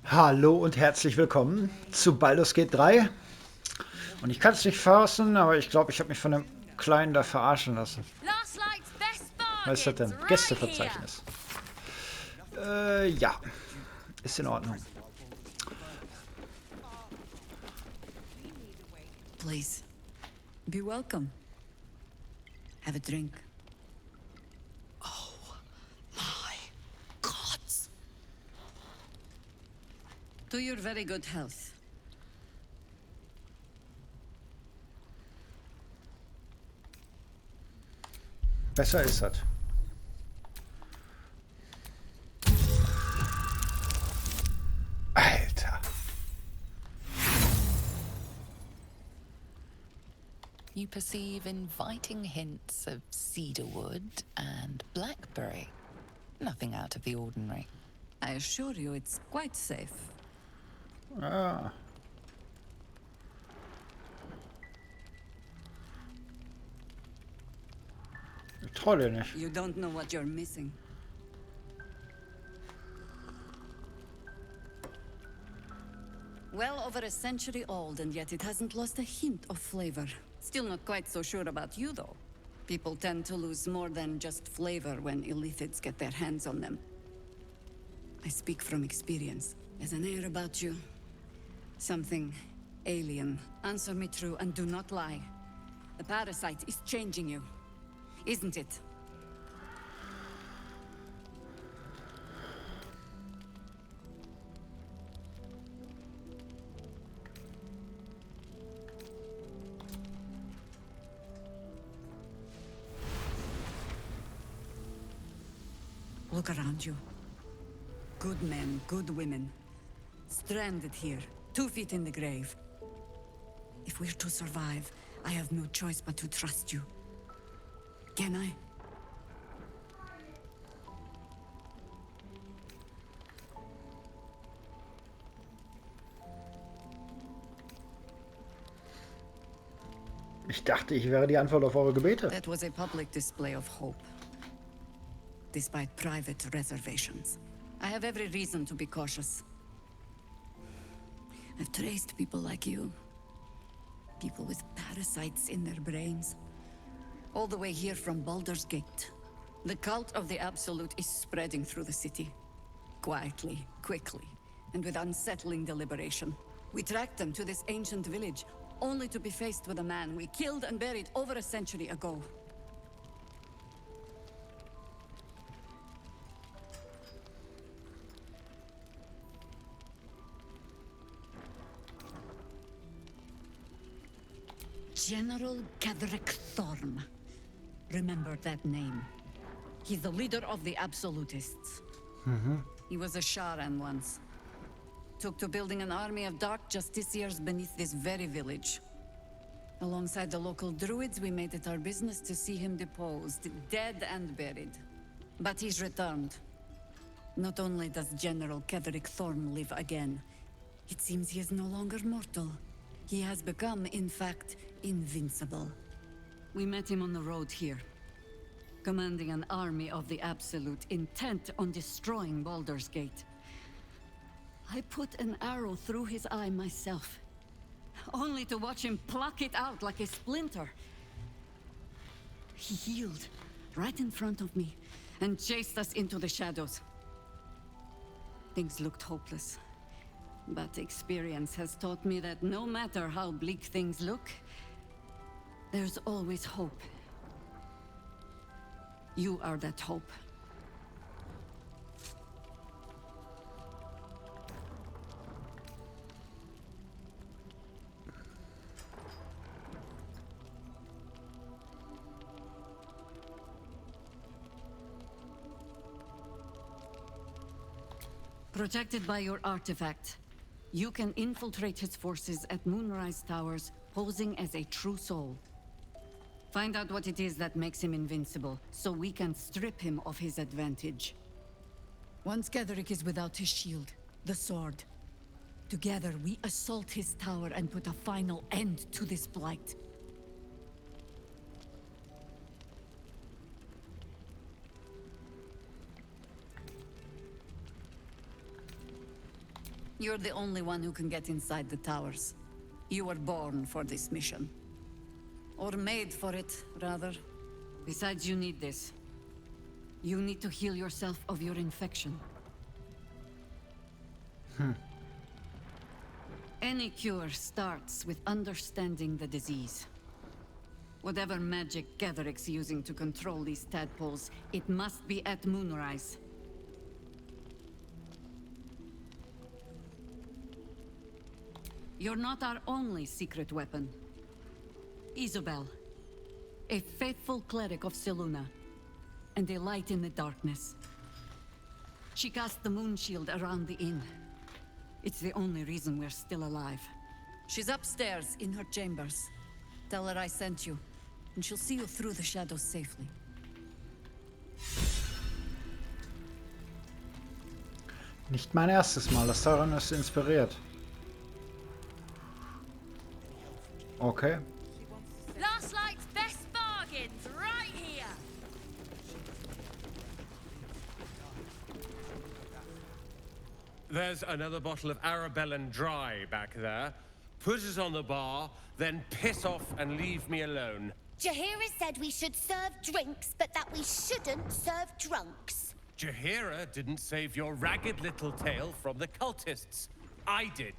Hallo und herzlich willkommen zu Baldur's Gate 3. Und ich kann es nicht fassen, aber ich glaube, ich habe mich von dem Kleinen da verarschen lassen. Last night's best Was ist das bargains denn? right here. Gästeverzeichnis. Ja, ist in Ordnung. Please, be welcome. Have a drink. My gods! To your very good health. Besser ist das. Alter. You perceive inviting hints of cedarwood and blackberry. Nothing out of the ordinary. I assure you it's quite safe. Ah, ich trau dir nicht. You don't know what you're missing. Well over a century old, and yet it hasn't lost a hint of flavor. Still not quite so sure about you, though. People tend to lose more than just flavor when illithids get their hands on them. I speak from experience. There's an air about you. Something alien. Answer me true and do not lie. The parasite is changing you, isn't it? Look around you. Good men, good women. Stranded here, 2 feet in the grave. If we're to survive, I have no choice but to trust you. Can I? Ich dachte, ich wäre die Antwort auf eure Gebete. That was a public display of hope, despite private reservations. I have every reason to be cautious. I've traced people like you. People with parasites in their brains. All the way here from Baldur's Gate. The cult of the Absolute is spreading through the city. Quietly, quickly, and with unsettling deliberation. We tracked them to this ancient village, only to be faced with a man we killed and buried over a century ago. General Cadric Thorm. Remember that name. He's the leader of the Absolutists. He was a Sharan once. Took to building an army of dark justiciars beneath this very village. Alongside the local druids, we made it our business to see him deposed, dead and buried. But he's returned. Not only does General Cadric Thorm live again, it seems he is no longer mortal. He has become, in fact, invincible. We met him on the road here, commanding an army of the Absolute, intent on destroying Baldur's Gate. I put an arrow through his eye myself, only to watch him pluck it out like a splinter. He healed right in front of me and chased us into the shadows. Things looked hopeless. But experience has taught me that no matter how bleak things look, there's always hope. You are that hope. Protected by your artifact, you can infiltrate his forces at Moonrise Towers, posing as a true soul. Find out what it is that makes him invincible, so we can strip him of his advantage. Once Gaderick is without his shield, the sword. Together, we assault his tower and put a final end to this blight. You're the only one who can get inside the towers. You were born for this mission. Or made for it, rather. Besides, you need this. You need to heal yourself of your infection. Any cure starts with understanding the disease. Whatever magic Gatheric's using to control these tadpoles, it must be at moonrise. You're not our only secret weapon. Isabel, a faithful cleric of Seluna, and a light in the darkness. She cast the moon shield around the inn. It's the only reason we're still alive. She's upstairs in her chambers. Tell her I sent you, and she'll see you through the shadows safely. Nicht mein erstes Mal, das daran ist inspiriert. Okay. Last night's best bargains right here. There's another bottle of Arabellan Dry back there. Put it on the bar, then piss off and leave me alone. Jahira said we should serve drinks, but that we shouldn't serve drunks. Jahira didn't save your ragged little tail from the cultists. I did.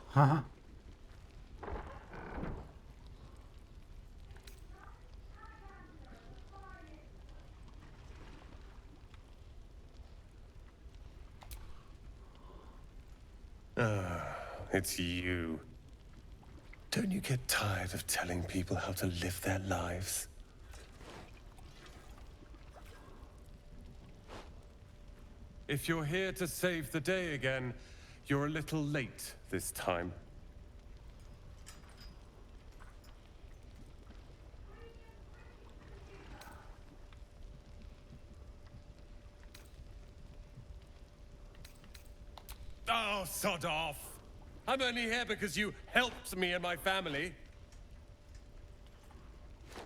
Haha. It's you. Don't you get tired of telling people how to live their lives? If you're here to save the day again, you're a little late this time. Oh, sod off! I'm only here because you helped me and my family.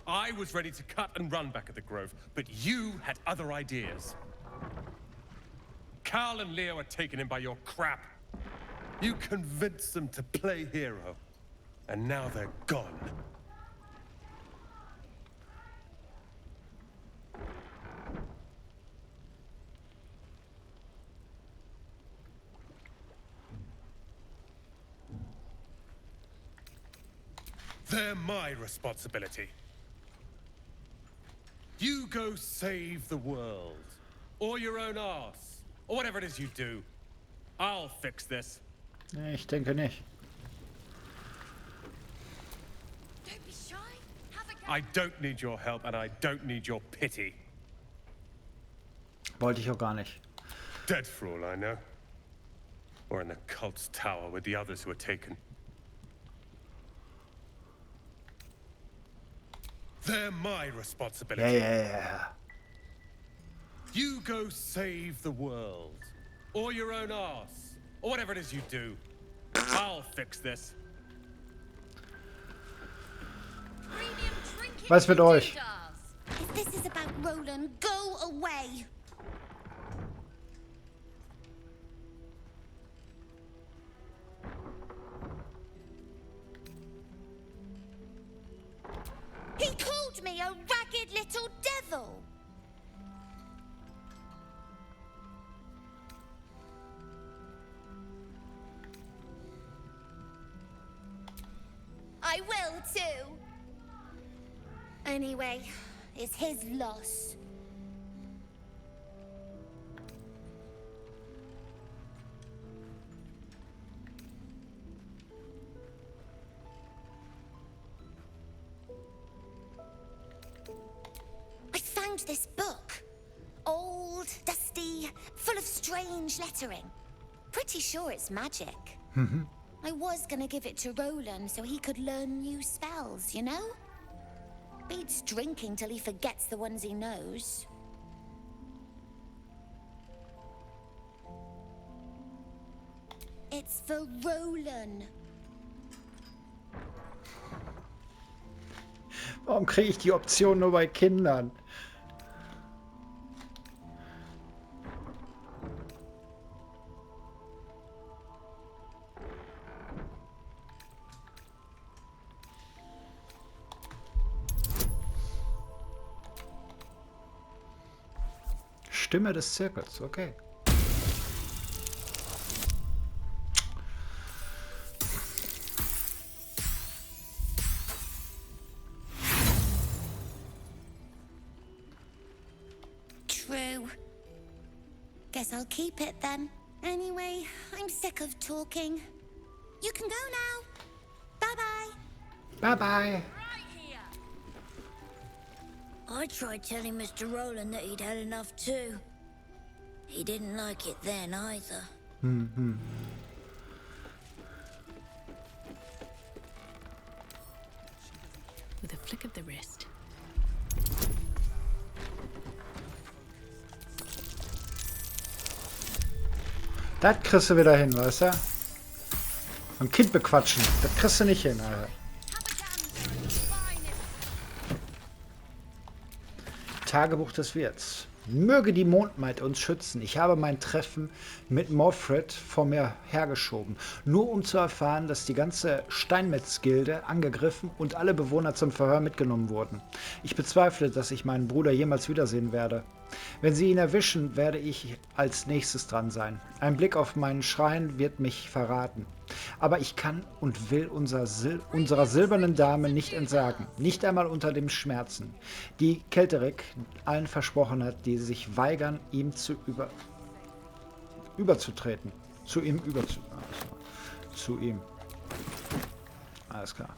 I was ready to cut and run back at the Grove, but you had other ideas. Carl and Leo are taken in by your crap. You convinced them to play hero, and now they're gone. They're my responsibility. You go save the world. Or your own arse. Or whatever it is you do. I'll fix this. Nee, ich denke nicht. Don't be shy. Have a go. I don't need your help and I don't need your pity. Wollte ich auch gar nicht. Dead for all I know. Or in the cult's tower with the others who were taken. They're my responsibility. Yeah. You go save the world. Or your own arse. Or whatever it is you do. I'll fix this. Premium drinking Was mit euch? jars. If this is about Roland, go away. He called me a ragged little devil. I will too. Anyway, it's his loss. I found this book. Old, dusty, full of strange lettering. Pretty sure it's magic. I was gonna give it to Roland so he could learn new spells, you know? Beats drinking till he forgets the ones he knows. It's for Roland. Warum kriege ich die Option nur bei Kindern? Stimme des Zirkels, okay. True. Guess I'll keep it then. Anyway, I'm sick of talking. You can go now. Bye-bye. Bye-bye. Right here. I tried telling Mr. Roland that he'd had enough too. He didn't like it then either. With a flick of the wrist. Das kriegst du wieder hin, weißt du? Ein Kind bequatschen, das kriegst du nicht hin, Alter. Have a gander. Fine. Tagebuch des Wirts. Möge die Mondmaid uns schützen. Ich habe mein Treffen mit Morfred vor mir hergeschoben, nur um zu erfahren, dass die ganze Steinmetz-Gilde angegriffen und alle Bewohner zum Verhör mitgenommen wurden. Ich bezweifle, dass ich meinen Bruder jemals wiedersehen werde. Wenn sie ihn erwischen, werde ich als nächstes dran sein. Ein Blick auf meinen Schrein wird mich verraten. Aber ich kann und will unserer silbernen Dame nicht entsagen. Nicht einmal unter dem Schmerzen, die Kelterik allen versprochen hat, die sich weigern, ihm überzutreten. Zu ihm überzutreten. Zu ihm. Alles klar.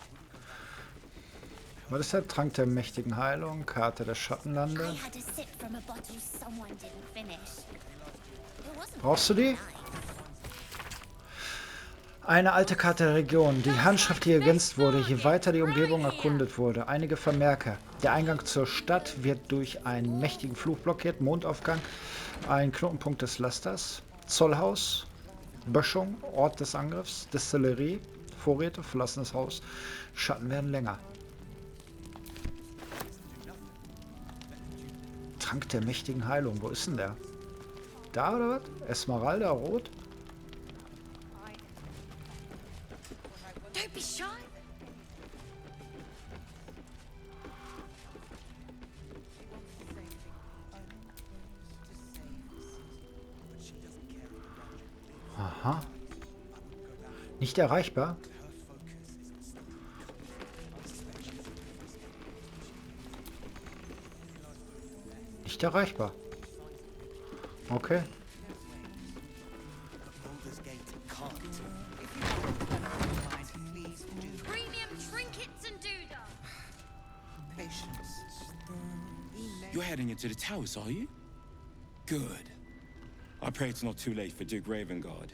Was ist der Trank der mächtigen Heilung? Karte der Schattenlande. I had a sip from a bottle someone didn't finish. It wasn't Brauchst du die? Eine alte Karte der Region, die handschriftlich ergänzt wurde, je weiter die Umgebung erkundet wurde. Einige Vermerke. Der Eingang zur Stadt wird durch einen mächtigen Fluch blockiert. Mondaufgang, ein Knotenpunkt des Lasters. Zollhaus, Böschung, Ort des Angriffs, Destillerie, Vorräte, verlassenes Haus. Schatten werden länger. Trank der mächtigen Heilung, wo ist denn der? Da oder was? Esmeralda, rot? Don't be shy. Aha. Nicht erreichbar? Nicht erreichbar. Okay. Premium trinkets and doodah. You're heading into the towers, are you? Good. I pray it's not too late for Duke Ravengard.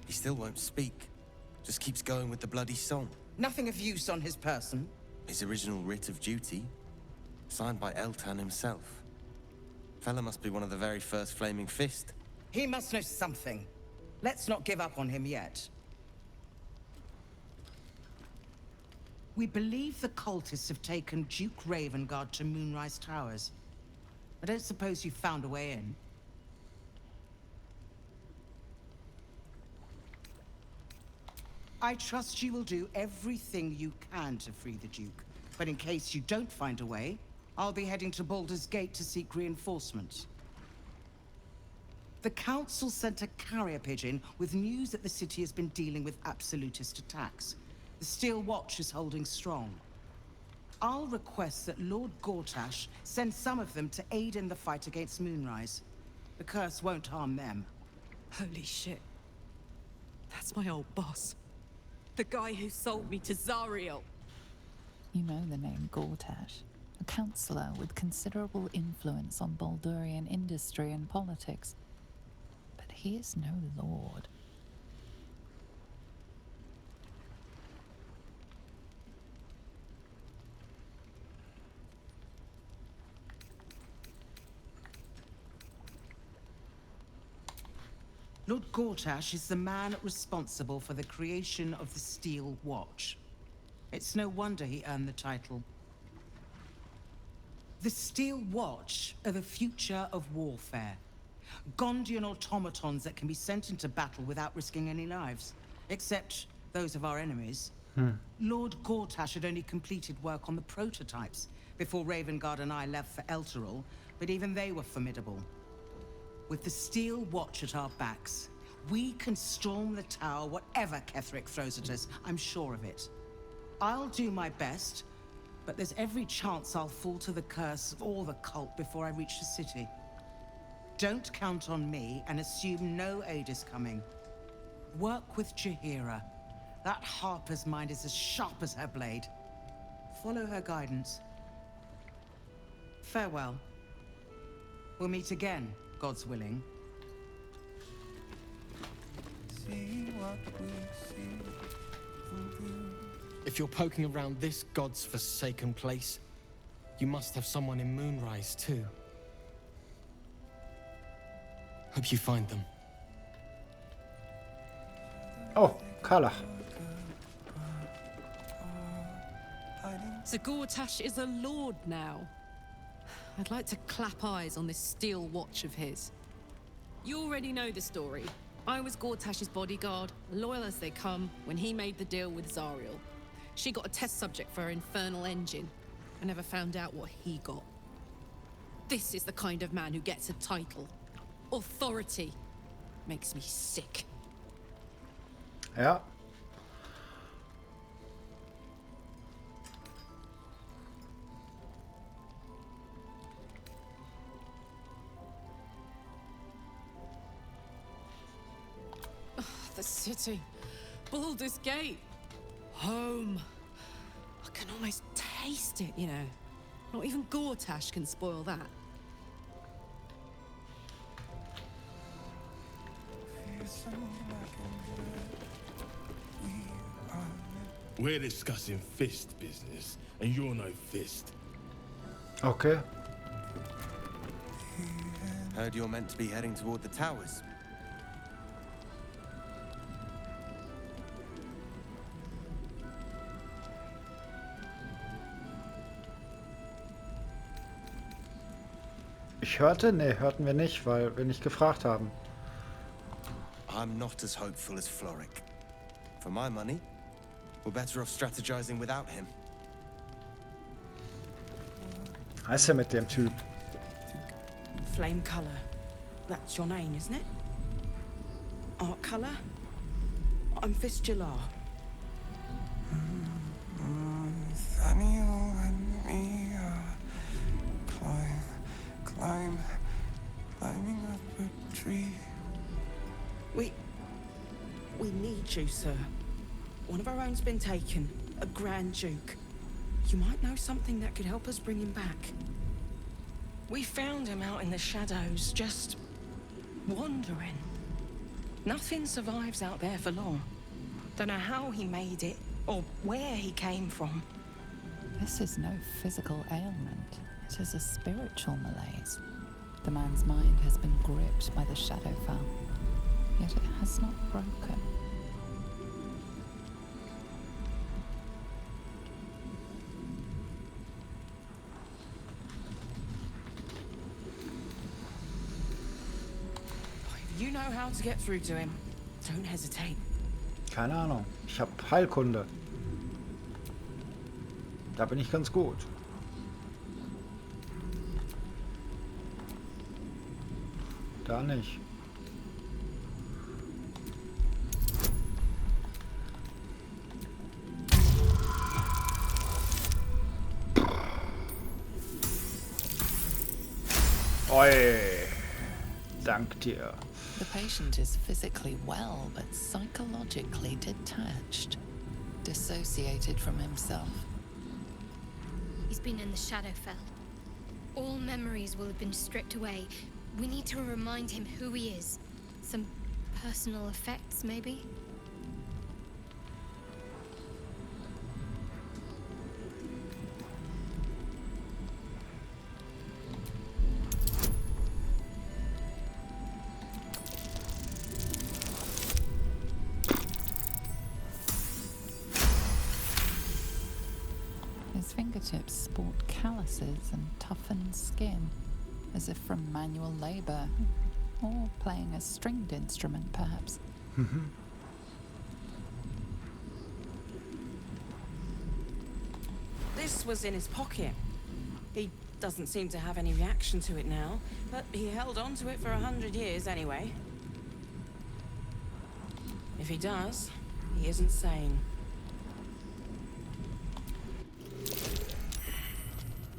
He still won't speak. Just keeps going with the bloody song. Nothing of use on his person. His original writ of duty, signed by Eltan himself. Fella must be one of the very first Flaming Fist. He must know something. Let's not give up on him yet. We believe the cultists have taken Duke Ravengard to Moonrise Towers. I don't suppose you found a way in. I trust you will do everything you can to free the Duke. But in case you don't find a way, I'll be heading to Baldur's Gate to seek reinforcements. The Council sent a carrier pigeon with news that the city has been dealing with absolutist attacks. The Steel Watch is holding strong. I'll request that Lord Gortash send some of them to aid in the fight against Moonrise. The curse won't harm them. Holy shit. That's my old boss. The guy who sold me to Zariel. You know the name Gortash, a councillor with considerable influence on Baldurian industry and politics. But he is no lord. Lord Gortash is the man responsible for the creation of the Steel Watch. It's no wonder he earned the title. The Steel Watch are the future of warfare. Gondian automatons that can be sent into battle without risking any lives. Except those of our enemies. Lord Gortash had only completed work on the prototypes, before Ravengard and I left for Elturel, but even they were formidable. With the Steel Watch at our backs, we can storm the tower whatever Ketheric throws at us, I'm sure of it. I'll do my best, but there's every chance I'll fall to the curse or the cult before I reach the city. Don't count on me and assume no aid is coming. Work with Jaheira. That Harper's mind is as sharp as her blade. Follow her guidance. Farewell. We'll meet again, God's willing. If you're poking around this god's forsaken place, you must have someone in Moonrise too. Hope you find them. Oh, Carla. So Gortash is a lord now. I'd like to clap eyes on this steel watch of his. You already know the story. I was Gortash's bodyguard, loyal as they come, when he made the deal with Zariel. She got a test subject for her infernal engine. I never found out what he got. This is the kind of man who gets a title. Authority. Makes me sick. Ja. The city. Baldur's Gate. Home. I can almost taste it, you know. Not even Gortash can spoil that. We're discussing fist business, and you're no fist. Okay. Heard you're meant to be heading toward the towers. Ich hörte? Nee, hörten wir nicht, weil wir nicht gefragt haben. I'm not as hopeful as Floric. For my money, we're better off strategizing without him. Was ist denn mit dem Typ? Flame color. That's your name, isn't it? Art color? I'm Fistula. Nathaniel and me climbing up a tree. We need you, sir. One of our own's been taken, a Grand Duke. You might know something that could help us bring him back. We found him out in the shadows, just wandering. Nothing survives out there for long. Don't know how he made it, or where he came from. This is no physical ailment. It is a spiritual malaise. The man's mind has been gripped by the Shadowfell, yet it has not broken. If you know how to get through to him, don't hesitate. Keine Ahnung. Ich habe Heilkunde. Da bin ich ganz gut. Da nicht. Oi. Dank dir. The patient is physically well, but psychologically detached, dissociated from himself. He's been in the Shadowfell. All memories will have been stripped away. We need to remind him who he is. Some personal effects, maybe? His fingertips sport calluses and toughened skin, as if from manual labor, or playing a stringed instrument, perhaps. This was in his pocket. He doesn't seem to have any reaction to it now, but he held on to it for 100 years anyway. If he does, he isn't sane.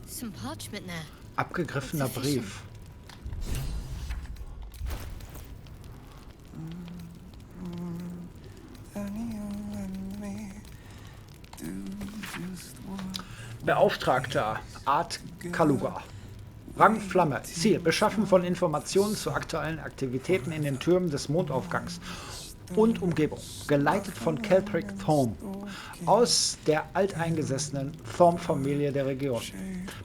Some parchment there. Abgegriffener Brief. Beauftragter Art Kaluga. Rang Flamme. Ziel: Beschaffen von Informationen zu aktuellen Aktivitäten in den Türmen des Mondaufgangs und Umgebung. Geleitet von Celtric Thorm aus der alteingesessenen Thorm-Familie der Region.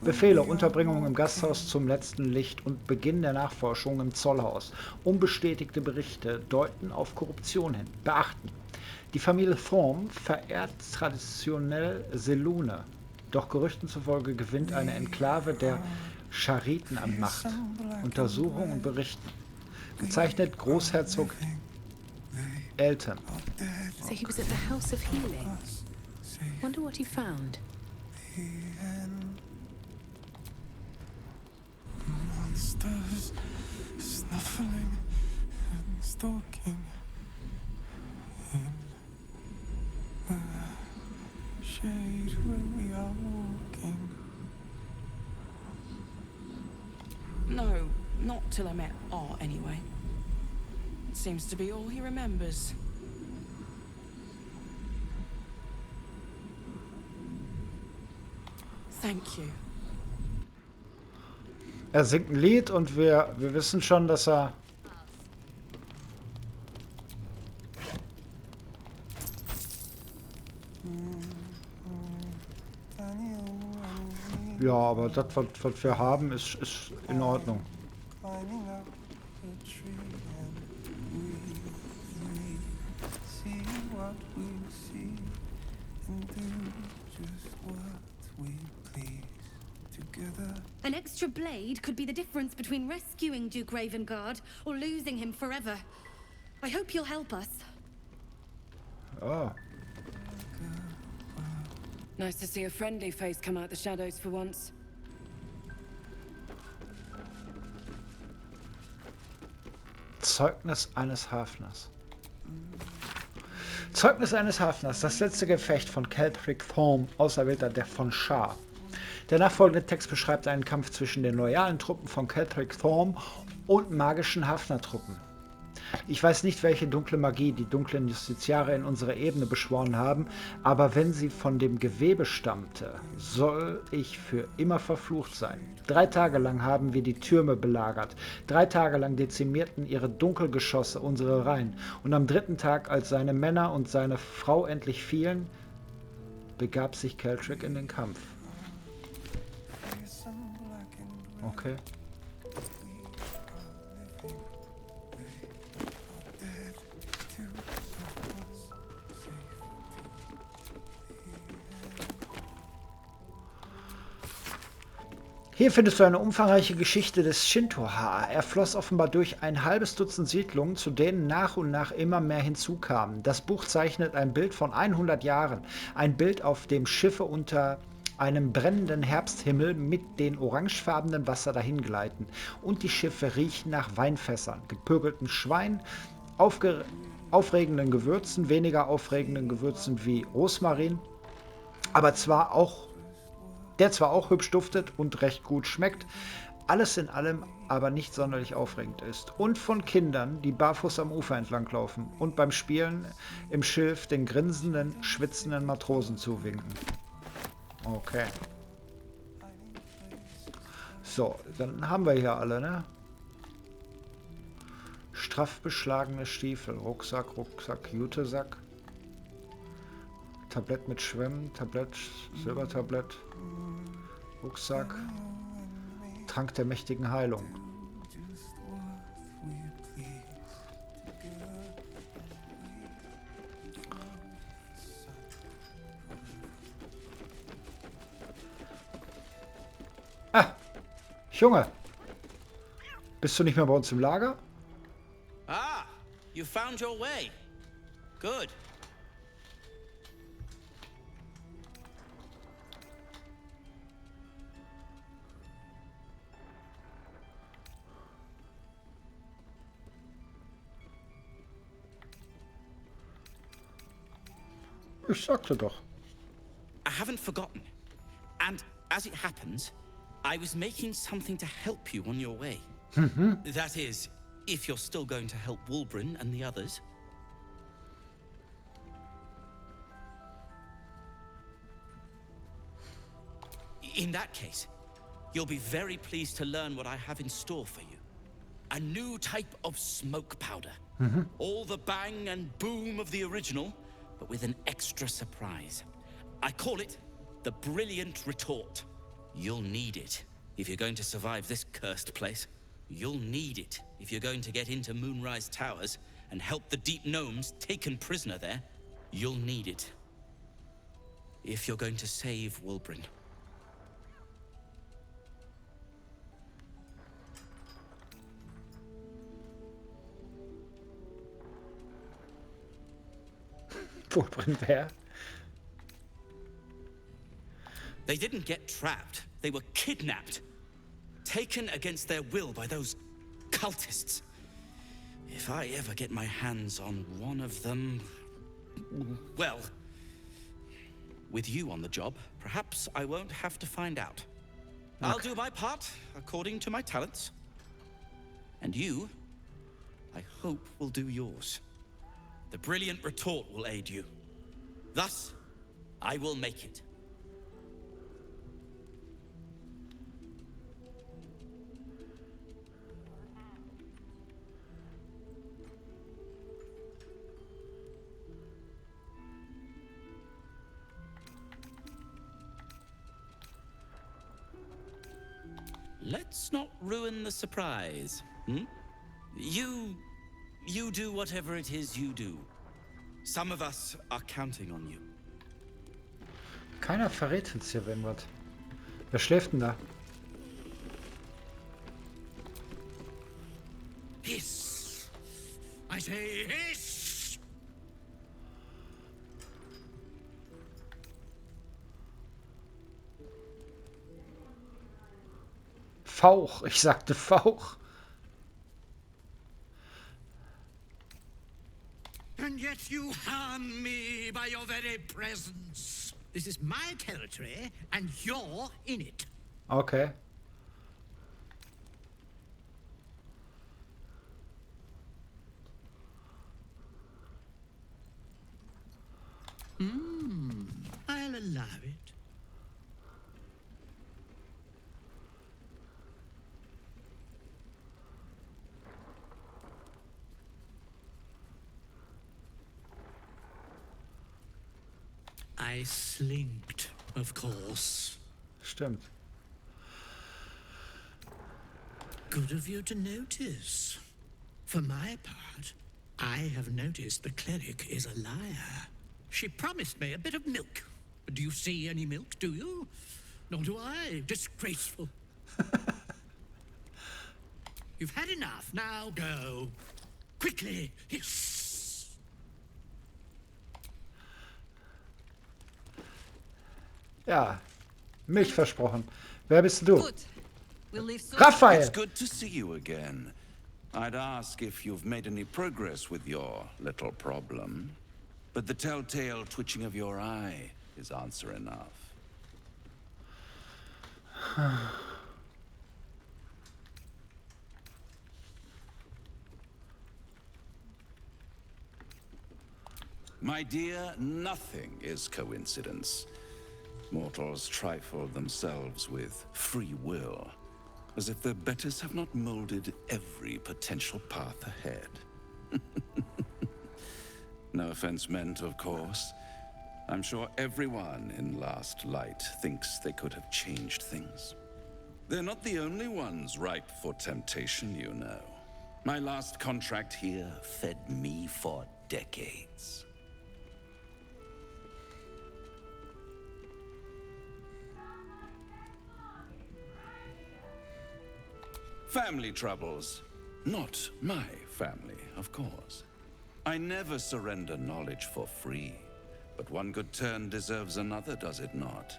Befehle: Unterbringung im Gasthaus zum letzten Licht und Beginn der Nachforschung im Zollhaus. Unbestätigte Berichte deuten auf Korruption hin. Beachten: Die Familie Thorm verehrt traditionell Selune. Doch Gerüchten zufolge gewinnt eine Enklave der Schariten an Macht. Untersuchungen und Berichten. Gezeichnet Großherzog Alte. So he was at the House of Healing. Wonder what he found. Monsters snuffling and stalking in the shade where we are walking. No, not till I met Art anyway. It seems to be all he remembers. Thank you. Er singt ein Lied und wir wissen schon, dass er... Ja, aber das, was wir haben, ist in Ordnung. An extra blade could be the difference between rescuing Duke Ravengard or losing him forever. I hope you'll help us. Oh. Nice to see a friendly face come out the shadows for once. Zeugnis eines Hafners. Zeugnis eines Hafners. Das letzte Gefecht von Celtric Thorm, Auserwählter der von Shar. Der nachfolgende Text beschreibt einen Kampf zwischen den loyalen Truppen von Celtric Thorm und magischen Hafnertruppen. Ich weiß nicht, welche dunkle Magie die dunklen Justiziare in unserer Ebene beschworen haben, aber wenn sie von dem Gewebe stammte, soll ich für immer verflucht sein. 3 Tage lang haben wir die Türme belagert. 3 Tage lang dezimierten ihre Dunkelgeschosse unsere Reihen. Und am 3. Tag, als seine Männer und seine Frau endlich fielen, begab sich Celtric in den Kampf. Okay. Hier findest du eine umfangreiche Geschichte des Shinto-Ha. Er floss offenbar durch ein halbes Dutzend Siedlungen, zu denen nach und nach immer mehr hinzukamen. Das Buch zeichnet ein Bild von 100 Jahren. Ein Bild, auf dem Schiffe unter einem brennenden Herbsthimmel mit den orangefarbenen Wasser dahingleiten. Und die Schiffe riechen nach Weinfässern, gepökelten Schwein, aufregenden Gewürzen, weniger aufregenden Gewürzen wie Rosmarin, aber zwar auch hübsch duftet und recht gut schmeckt, alles in allem aber nicht sonderlich aufregend ist. Und von Kindern, die barfuß am Ufer entlanglaufen und beim Spielen im Schilf den grinsenden, schwitzenden Matrosen zuwinken. Okay. So, dann haben wir hier alle, ne? Straff beschlagene Stiefel, Rucksack, Jutesack. Tablett mit Schwimmen, Tablett, Silbertablett, Rucksack, Trank der mächtigen Heilung. Ah, Junge, bist du nicht mehr bei uns im Lager? Ah, you found your way. Good. Ich sagte doch. I haven't forgotten. And as it happens, I was making something to help you on your way. That is, if you're still going to help Wulbren and the others. In that case, you'll be very pleased to learn what I have in store for you. A new type of smoke powder. All the bang and boom of the original, but with an extra surprise. I call it the Brilliant Retort. You'll need it if you're going to survive this cursed place. You'll need it if you're going to get into Moonrise Towers and help the Deep Gnomes taken prisoner there. You'll need it if you're going to save Wulbren. Wo bringt er? They didn't get trapped. They were kidnapped. Taken against their will by those cultists. If I ever get my hands on one of them... Well... With you on the job, perhaps I won't have to find out. I'll do my part, according to my talents. And you, I hope, will do yours. The Brilliant Retort will aid you. Thus, I will make it. Let's not ruin the surprise, hmm? You do whatever it is you do. Some of us are counting on you. Keiner verrät uns hier irgendwas. Wer schläft denn da? Hiss! I say hiss! Fauch. Ich sagte Fauch. And yet you harm me by your very presence. This is my territory, and you're in it. Okay. I'll allow it. I slinked, of course. Stimmt. Good of you to notice. For my part, I have noticed the cleric is a liar. She promised me a bit of milk. Do you see any milk, do you? Nor do I. Disgraceful. You've had enough. Now go. Quickly. Hiss. Ja, Milch versprochen. Wer bist du? Good. We'll leave soon. Raphael! It's good to see you again. I'd ask if you've made any progress with your little problem. But the telltale twitching of your eye is answer enough. My dear, nothing is coincidence. Mortals trifle themselves with free will, as if their betters have not molded every potential path ahead. No offense meant, of course. I'm sure everyone in Last Light thinks they could have changed things. They're not the only ones ripe for temptation, you know. My last contract here fed me for decades. Family troubles. Not my family, of course. I never surrender knowledge for free. But one good turn deserves another, does it not?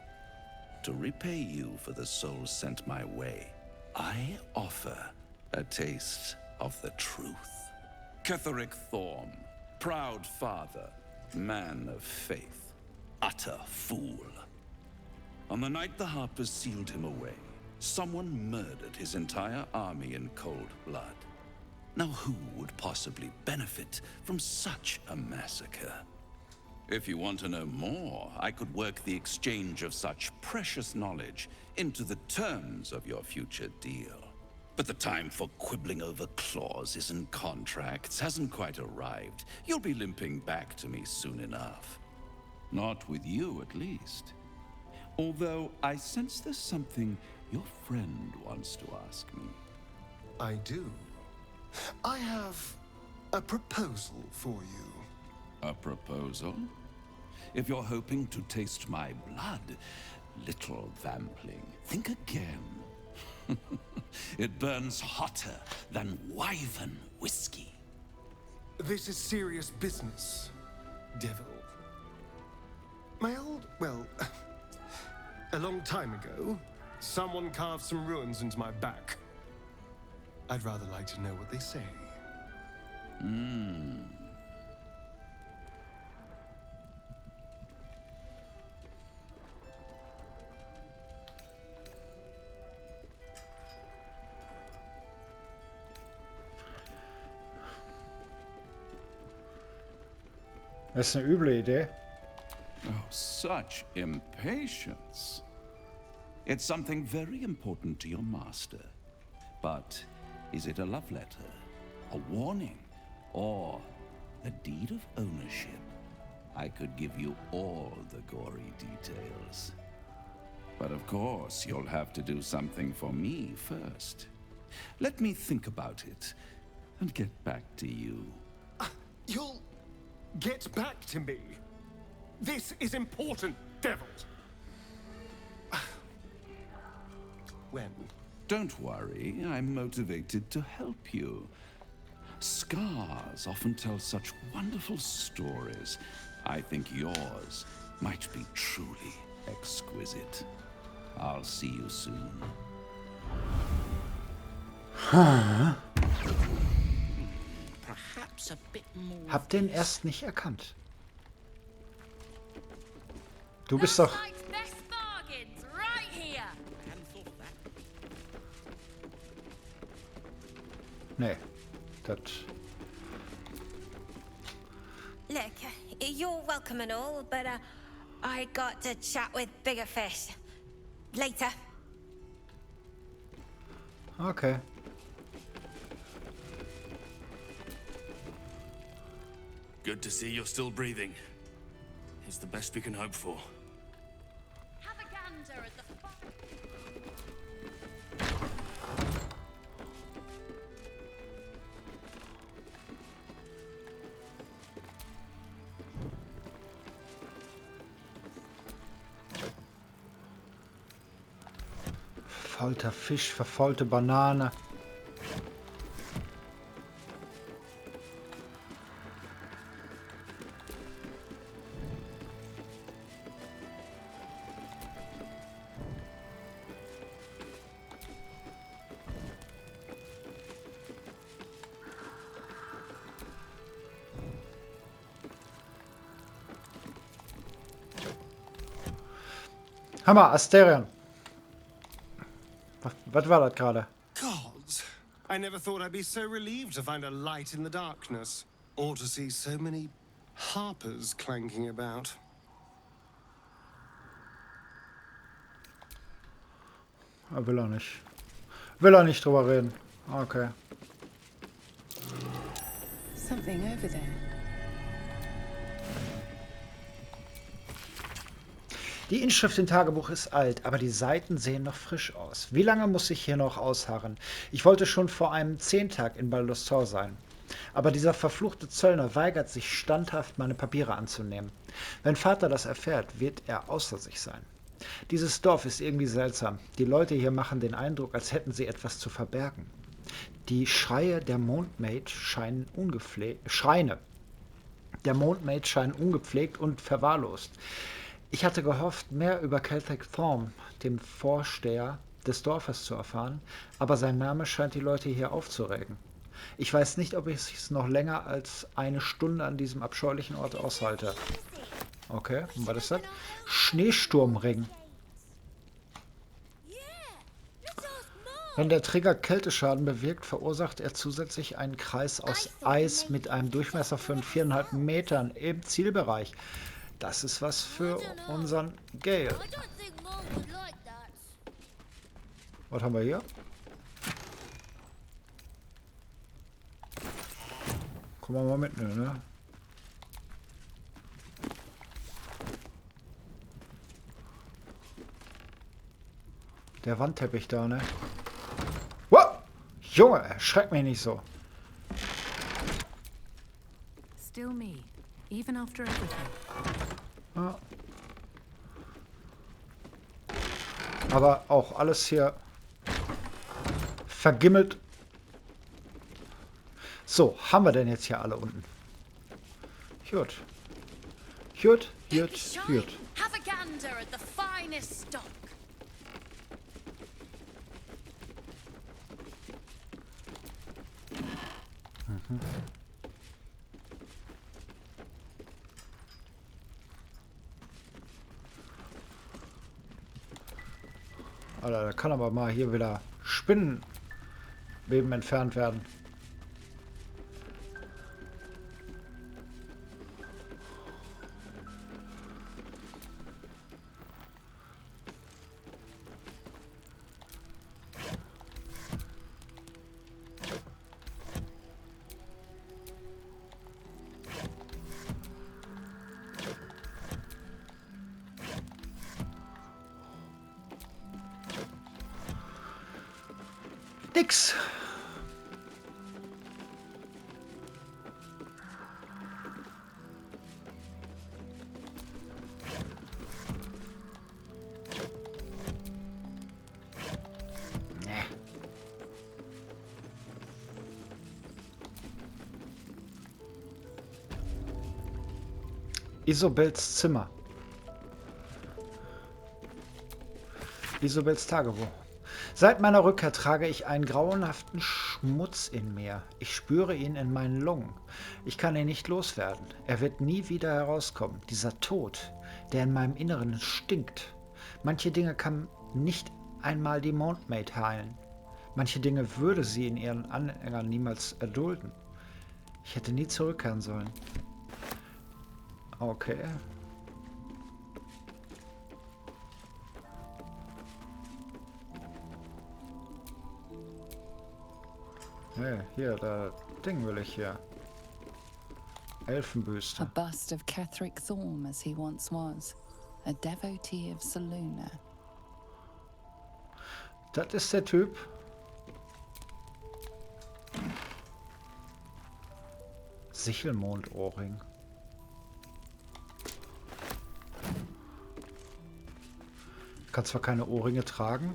To repay you for the souls sent my way, I offer a taste of the truth. Ketheric Thorm, proud father, man of faith. utter fool. On the night the Harpers sealed him away, someone murdered his entire army in cold blood. Now who would possibly benefit from such a massacre? If you want to know more, I could work the exchange of such precious knowledge into the terms of your future deal. But the time for quibbling over clauses and contracts hasn't quite arrived. You'll be limping back to me soon enough. Not with you, at least. Although I sense there's something your friend wants to ask me. I do. I have a proposal for you. A proposal? If you're hoping to taste my blood, little vampling, think again. It burns hotter than wyvern whiskey. This is serious business, devil. Well, a long time ago, someone carved some runes into my back. I'd rather like to know what they say. Das ist eine üble Idee. Oh, such impatience. It's something very important to your master. But is it a love letter, a warning, or a deed of ownership? I could give you all the gory details. But of course, you'll have to do something for me first. Let me think about it and get back to you. You'll get back to me. This is important, devil. When? Don't worry, I'm motivated to help you. Scars often tell such wonderful stories. I think yours might be truly exquisite. I'll see you soon. Perhaps a bit more. Hab den erst nicht erkannt. Du bist doch... Best bargains right here. Nee, das... Look, you're welcome and all, but I got to chat with bigger fish. Later. Okay. Good to see you're still breathing. It's the best we can hope for. Have a gander at the Verfaulter Fisch, verfaulte Banane. Hammer, Asterion. Was war das gerade? Gods, I never thought I'd be so relieved to find a light in the darkness, or to see so many harpers clanking about. Will er nicht. Will er nicht drüber reden. Okay. Something over there. Die Inschrift im Tagebuch ist alt, aber die Seiten sehen noch frisch aus. Wie lange muss ich hier noch ausharren? Ich wollte schon vor einem 10-Tag in Baldur's Tor sein. Aber dieser verfluchte Zöllner weigert sich standhaft, meine Papiere anzunehmen. Wenn Vater das erfährt, wird er außer sich sein. Dieses Dorf ist irgendwie seltsam. Die Leute hier machen den Eindruck, als hätten sie etwas zu verbergen. Die Schreie der Mondmaid scheinen ungepflegt und verwahrlost. Ich hatte gehofft, mehr über Celtic Thorm, dem Vorsteher des Dorfes, zu erfahren, aber sein Name scheint die Leute hier aufzuregen. Ich weiß nicht, ob ich es noch länger als eine Stunde an diesem abscheulichen Ort aushalte. Okay, und was ist das? Schneesturmring. Wenn der Trigger Kälteschaden bewirkt, verursacht er zusätzlich einen Kreis aus Eis mit einem Durchmesser von 4,5 Metern im Zielbereich. Das ist was für unseren Gale. Was haben wir hier? Kommen wir mal mitnehmen, ne? Der Wandteppich da, ne? Wow! Junge, erschreck mich nicht so. Still me, even after everything. Ja. Aber auch alles hier vergimmelt. So, haben wir denn jetzt hier alle unten? Gut. Gut, gut, gut. Have a gander at the finest stock. Mhm. Alter, da kann aber mal hier wieder Spinnenweben entfernt werden. Nix. Nee. Isobels Zimmer. Isobels Tagebuch. Seit meiner Rückkehr trage ich einen grauenhaften Schmutz in mir. Ich spüre ihn in meinen Lungen. Ich kann ihn nicht loswerden. Er wird nie wieder herauskommen. Dieser Tod, der in meinem Inneren stinkt. Manche Dinge kann nicht einmal die Moundmaid heilen. Manche Dinge würde sie in ihren Anhängern niemals erdulden. Ich hätte nie zurückkehren sollen. Okay. Hey, hier, das Ding will ich hier. Elfenbüste. A bust of Catherick Thorm as he once was, a devotee of Saluna. Das ist der Typ. Sichelmondohrring. Ich kann zwar keine Ohrringe tragen.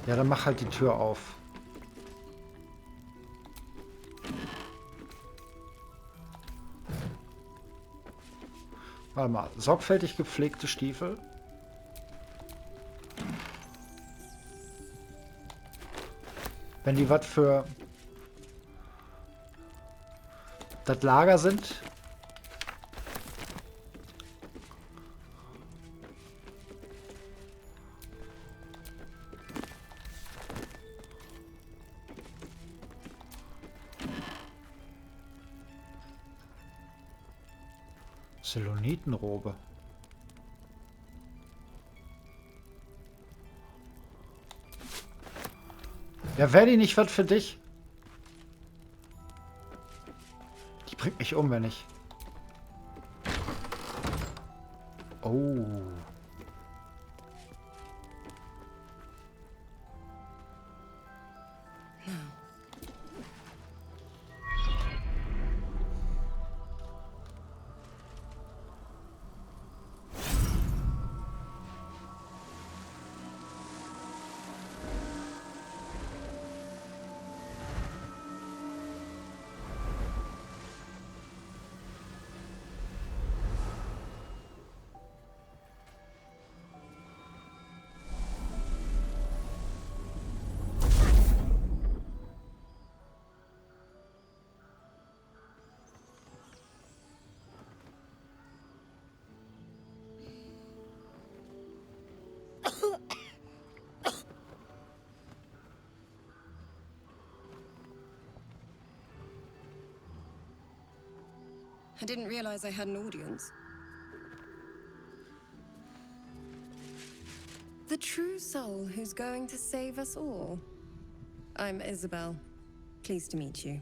Ja, dann mach halt die Tür auf. Warte mal, sorgfältig gepflegte Stiefel. Wenn die was für das Lager sind. Selonitenrobe. Ja, wäre die nicht was für dich? Die bringt mich um, wenn ich... Oh. I didn't realize I had an audience. The true soul who's going to save us all. I'm Isabel. Pleased to meet you.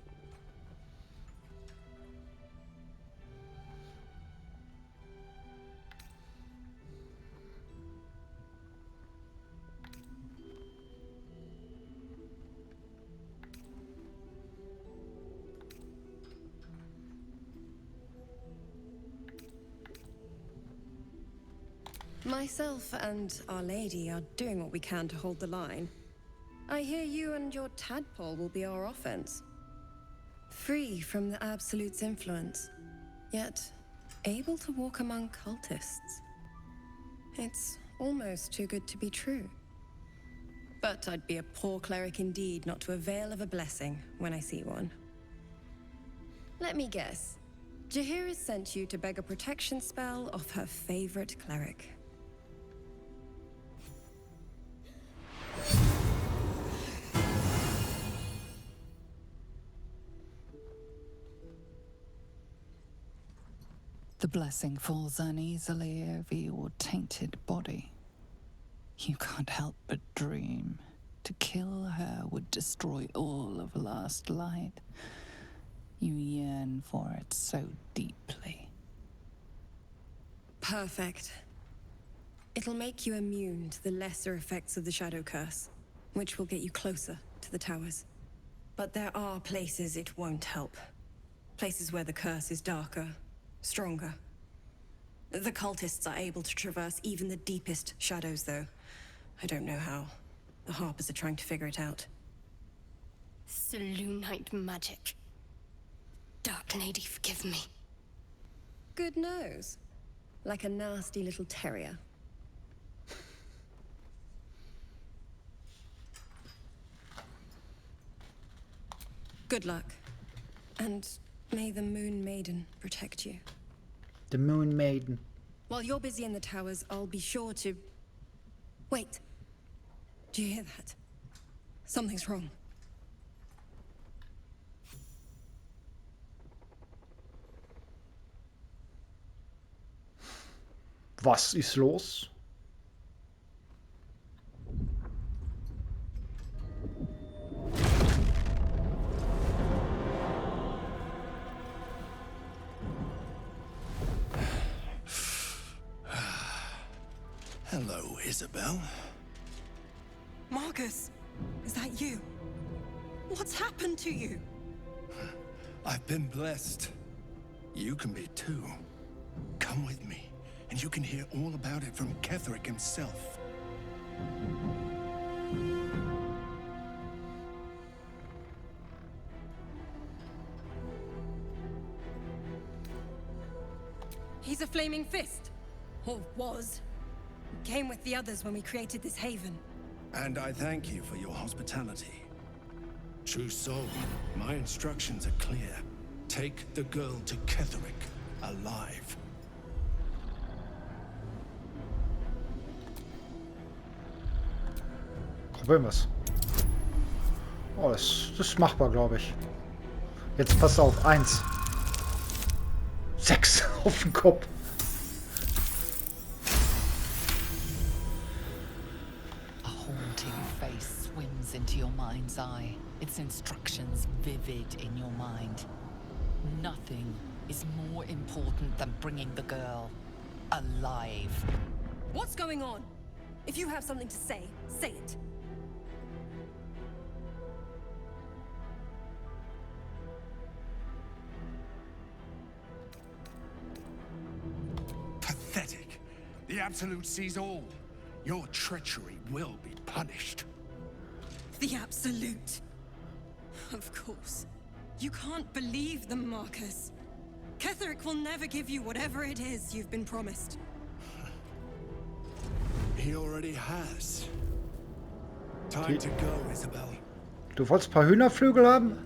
Myself and Our Lady are doing what we can to hold the line. I hear you and your tadpole will be our offense. Free from the Absolute's influence, yet able to walk among cultists. It's almost too good to be true. But I'd be a poor cleric indeed not to avail of a blessing when I see one. Let me guess. Jaheira sent you to beg a protection spell off her favorite cleric. The blessing falls uneasily over your tainted body. You can't help but dream. To kill her would destroy all of last light. You yearn for it so deeply. Perfect. It'll make you immune to the lesser effects of the Shadow Curse, which will get you closer to the towers. But there are places it won't help. Places where the curse is darker, stronger. The cultists are able to traverse even the deepest shadows, though. I don't know how. The Harpers are trying to figure it out. Selûnite magic. Dark Lady, forgive me. Good nose. Like a nasty little terrier. Good luck. And may the Moon Maiden protect you. The Moon Maiden. While you're busy in the towers, I'll be sure to... Wait. Do you hear that? Something's wrong. Was ist los? Hello, Isabel. Marcus, is that you? What's happened to you? I've been blessed. You can be too. Come with me, and you can hear all about it from Ketheric himself. He's a flaming fist. Or was. Came with the others when we created this haven. And I thank you for your hospitality. True soul, my instructions are clear. Take the girl to Ketheric, alive. Probieren wir's. Oh, das ist machbar, glaube ich. Jetzt pass auf. 1. 6 auf den Kopf. A haunting face swims into your mind's eye. Its instructions vivid in your mind. Nothing is more important than bringing the girl alive. What's going on? If you have something to say, say it. Pathetic. The Absolute sees all. Your treachery will be punished. The Absolute. Of course. You can't believe them, Marcus. Ketheric will never give you whatever it is you've been promised. He already has. Time to go, Isabel. Du wolltest ein paar Hühnerflügel haben?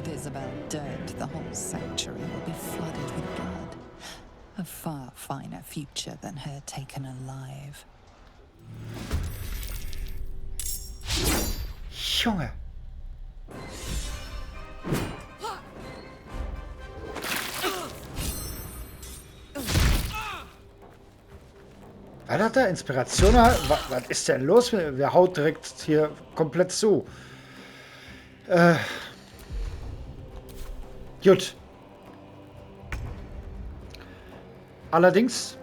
With Isabel dead, the whole sanctuary will be flooded with blood. A far finer future than her taken alive. Junge. Was hat er? Inspiration? Was ist denn los? Wer haut direkt hier komplett zu? Gut. Allerdings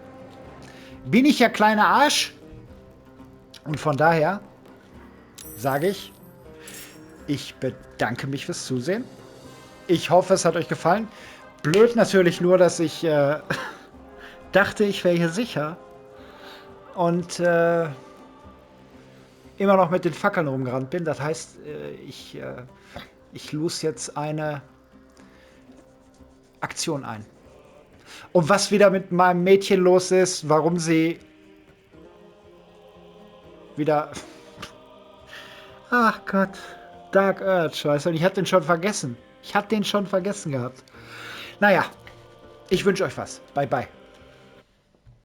bin ich ja kleiner Arsch. Und von daher sage ich, ich bedanke mich fürs Zusehen. Ich hoffe, es hat euch gefallen. Blöd natürlich nur, dass ich dachte, ich wäre hier sicher. Und immer noch mit den Fackeln rumgerannt bin. Das heißt, ich lose jetzt eine Aktion ein. Und was wieder mit meinem Mädchen los ist, warum sie wieder... Ach Gott, Dark Urge, weißt du, und ich hatte den schon vergessen. Ich hatte den schon vergessen gehabt. Naja, ich wünsche euch was. Bye, bye.